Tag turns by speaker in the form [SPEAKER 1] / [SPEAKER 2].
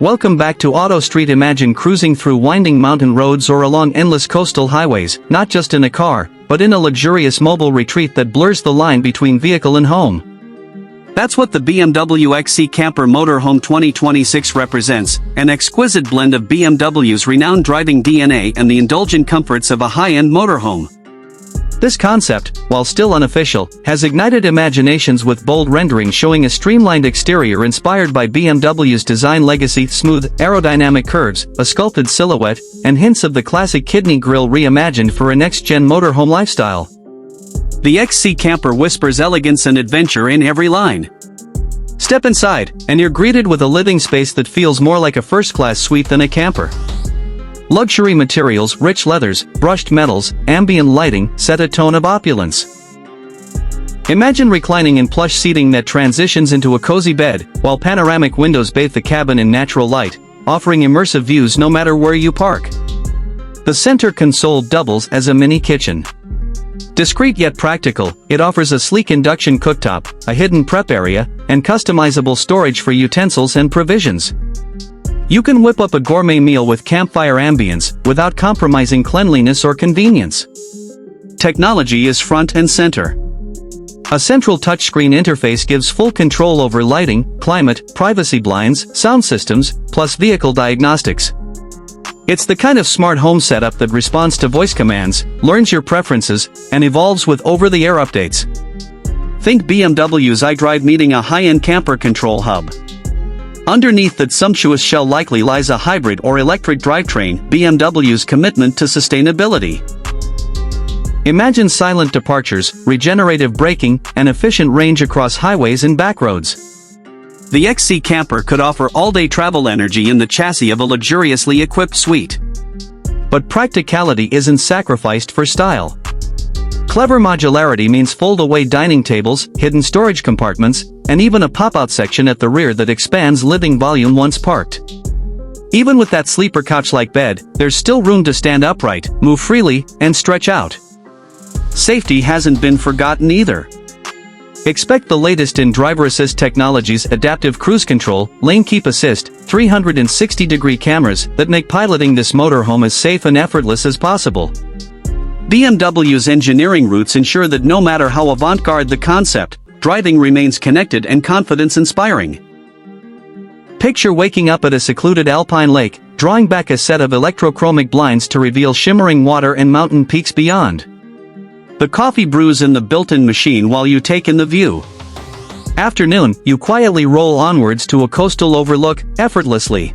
[SPEAKER 1] Welcome back to Auto Street. Imagine cruising through winding mountain roads or along endless coastal highways, not just in a car, but in a luxurious mobile retreat that blurs the line between vehicle and home. That's what the BMW XC Camper Motorhome 2026 represents, an exquisite blend of BMW's renowned driving DNA and the indulgent comforts of a high-end motorhome. This concept, while still unofficial, has ignited imaginations with bold renderings showing a streamlined exterior inspired by BMW's design legacy: smooth, aerodynamic curves, a sculpted silhouette, and hints of the classic kidney grille reimagined for a next-gen motorhome lifestyle. The XC Camper whispers elegance and adventure in every line. Step inside, and you're greeted with a living space that feels more like a first-class suite than a camper. Luxury materials, rich leathers, brushed metals, ambient lighting set a tone of opulence. Imagine reclining in plush seating that transitions into a cozy bed, while panoramic windows bathe the cabin in natural light, offering immersive views no matter where you park. The center console doubles as a mini kitchen. Discreet yet practical, it offers a sleek induction cooktop, a hidden prep area, and customizable storage for utensils and provisions. You can whip up a gourmet meal with campfire ambience, without compromising cleanliness or convenience. Technology is front and center. A central touchscreen interface gives full control over lighting, climate, privacy blinds, sound systems, plus vehicle diagnostics. It's the kind of smart home setup that responds to voice commands, learns your preferences, and evolves with over-the-air updates. Think BMW's iDrive meeting a high-end camper control hub. Underneath that sumptuous shell likely lies a hybrid or electric drivetrain, BMW's commitment to sustainability. Imagine silent departures, regenerative braking, and efficient range across highways and backroads. The XC Camper could offer all-day travel energy in the chassis of a luxuriously equipped suite. But practicality isn't sacrificed for style. Clever modularity means fold-away dining tables, hidden storage compartments, and even a pop-out section at the rear that expands living volume once parked. Even with that sleeper couch-like bed, there's still room to stand upright, move freely, and stretch out. Safety hasn't been forgotten either. Expect the latest in driver assist technologies: adaptive cruise control, lane keep assist, 360-degree cameras that make piloting this motorhome as safe and effortless as possible. BMW's engineering roots ensure that no matter how avant-garde the concept, driving remains connected and confidence-inspiring. Picture waking up at a secluded alpine lake, drawing back a set of electrochromic blinds to reveal shimmering water and mountain peaks beyond. The coffee brews in the built-in machine while you take in the view. Afternoon, you quietly roll onwards to a coastal overlook, effortlessly.